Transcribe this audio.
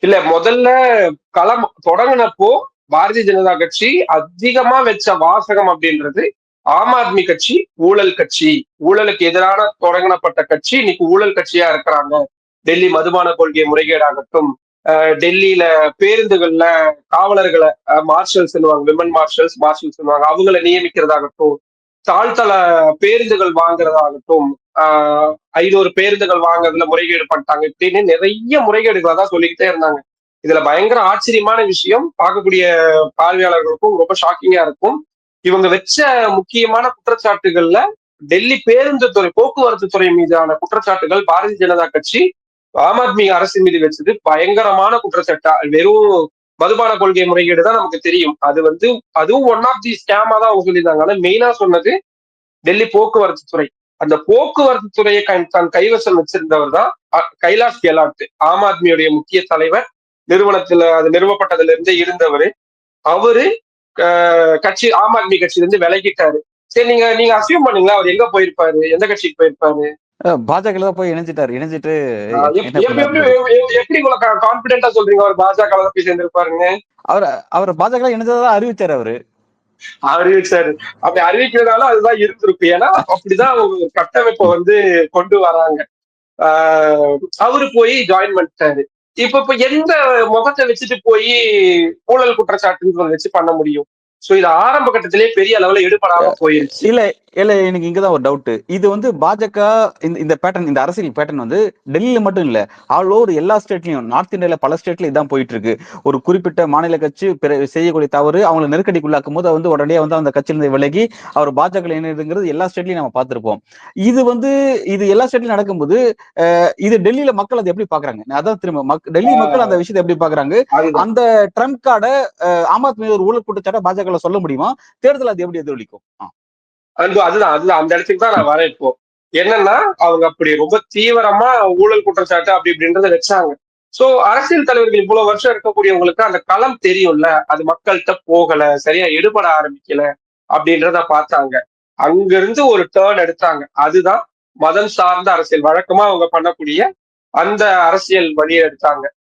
இல்ல முதல்ல களம் தொடங்கினப்போ பாரதிய ஜனதா கட்சி அதிகமா வச்ச வாசகம் அப்படின்றது ஆம் ஆத்மி கட்சி ஊழல் கட்சி, ஊழலுக்கு எதிரான தொடங்கப்பட்ட கட்சி இன்னைக்கு ஊழல் கட்சியா இருக்கிறாங்க. டெல்லி மதுபான கொள்கை முறைகேடாகட்டும், டெல்லியில பேருந்துகள்ல காவலர்களை மார்ஷல்ஸ் விமன் மார்ஷல்ஸ் மார்ஷல்ஸ் அவங்களை நியமிக்கிறதாகட்டும், தாழ்த்தள பேருந்துகள் வாங்குறதாகட்டும், 500 பேருந்துகள் வாங்குறதுல முறைகேடு பண்ணிட்டாங்க இப்படின்னு நிறைய முறைகேடுகளை தான் சொல்லிக்கிட்டே இருந்தாங்க. இதுல பயங்கர ஆச்சரியமான விஷயம் பார்க்கக்கூடிய பார்வையாளர்களுக்கும் ரொம்ப ஷாக்கிங்கா இருக்கும். இவங்க வச்ச முக்கியமான குற்றச்சாட்டுகள்ல டெல்லி பேருந்து துறை போக்குவரத்து துறை மீதான குற்றச்சாட்டுகள் பாரதிய ஜனதா கட்சி ஆம் ஆத்மி அரசு மீது வச்சது பயங்கரமான குற்றச்சாட்டா. வெறும் மதுபான கொள்கை முறைகேடு தான் நமக்கு தெரியும். அதுவும் ஒன் ஆஃப் தி ஸ்கேமா தான் அவங்க சொல்லியிருந்தாங்க. ஆனா மெயினா சொன்னது டெல்லி போக்குவரத்து துறை. அந்த போக்குவரத்து துறையை தன் கைவசம் வச்சிருந்தவர் தான் கைலாஷ் கெலாட், ஆம் ஆத்மியுடைய முக்கிய தலைவர். நிறுவனத்துல அது நிறுவப்பட்டதுல இருந்தே இருந்தவர். அவரு கட்சி ஆம் ஆத்மி கட்சியில இருந்து விலகிட்டாரு. சரி, நீங்க நீங்க அசியூம் பண்ணுங்களா அவர் எங்க போயிருப்பாரு, எந்த கட்சிக்கு போயிருப்பாரு? பாஜக தான் போய் இணைஞ்சிட்டாரு. இணைஞ்சிட்டு எப்படி இவ்வளவு கான்பிடென்டா சொல்றீங்க அவர் பாஜக போய் சேர்ந்திருப்பாருங்க? அவர் பாஜக இணைஞ்சதான் அறிவிச்சாரு அவரு. அறிவிச்சாரு. அப்படி அறிவிக்கிறதுனால அதுதான் இருந்திருக்கு. ஏன்னா அப்படிதான் அவங்க கட்டமைப்பை கொண்டு வராங்க. அவரு போய் ஜாயின் பண்ணிட்டாரு. இப்ப எந்த முகத்தை வச்சுட்டு போய் ஊழல் குற்றச்சாட்டுன்னு வச்சு பண்ண முடியும்? சோ இது ஆரம்ப கட்டத்திலேயே பெரிய அளவுல எடுபடாம போயிருச்சு. இல்ல இல்ல எனக்கு இங்கதான் ஒரு டவுட். இது பாஜக இந்த பேட்டர்ன், இந்த அரசியல் பேட்டர்ன் டெல்லியில மட்டும் இல்ல, ஆல் ஓவர் எல்லா ஸ்டேட்லயும், நார்த் இந்தியால பல ஸ்டேட்ல இதான் போயிட்டு இருக்கு. ஒரு குறிப்பிட்ட மாநில கட்சி செய்யக்கூடிய தவறு அவங்களை நெருக்கடிக்குள்ளாக்கும் போது உடனே அந்த கட்சியிலிருந்து விலகி அவர் பாஜக இணையதுங்கிறது எல்லா ஸ்டேட்லயும் நம்ம பார்த்திருப்போம். இது எல்லா ஸ்டேட்லயும் நடக்கும்போது இது டெல்லியில மக்கள் அதை எப்படி பாக்குறாங்க? அதான் திரும்ப டெல்லி மக்கள் அந்த விஷயத்தை எப்படி பாக்குறாங்க? அந்த ட்ரம்ப் கார்டை ஆம் ஆத்மி ஒரு ஊழல் குற்றச்சாட்டை பாஜக சொல்ல முடியுமா? தேர்தல் அது எப்படி எதிரொலிக்கும்? அதுதான் அந்த இடத்துக்கு தான் நான் வரேன் இப்போ. என்னன்னா அவங்க அப்படி ரொம்ப தீவிரமா ஊழல் குற்றச்சாட்டு அப்படி இப்படின்றத வச்சாங்க. சோ அரசியல் தலைவர்கள் இவ்வளவு வருஷம் இருக்கக்கூடியவங்களுக்கு அந்த களம் தெரியும்ல, அது மக்கள்கிட்ட போகல, சரியா எடுபட ஆரம்பிக்கல அப்படின்றத பார்த்தாங்க. அங்கிருந்து ஒரு டேர்ன் எடுத்தாங்க. அதுதான் மதம் சார்ந்த அரசியல். வழக்கமா அவங்க பண்ணக்கூடிய அந்த அரசியல் வழியை எடுத்தாங்க.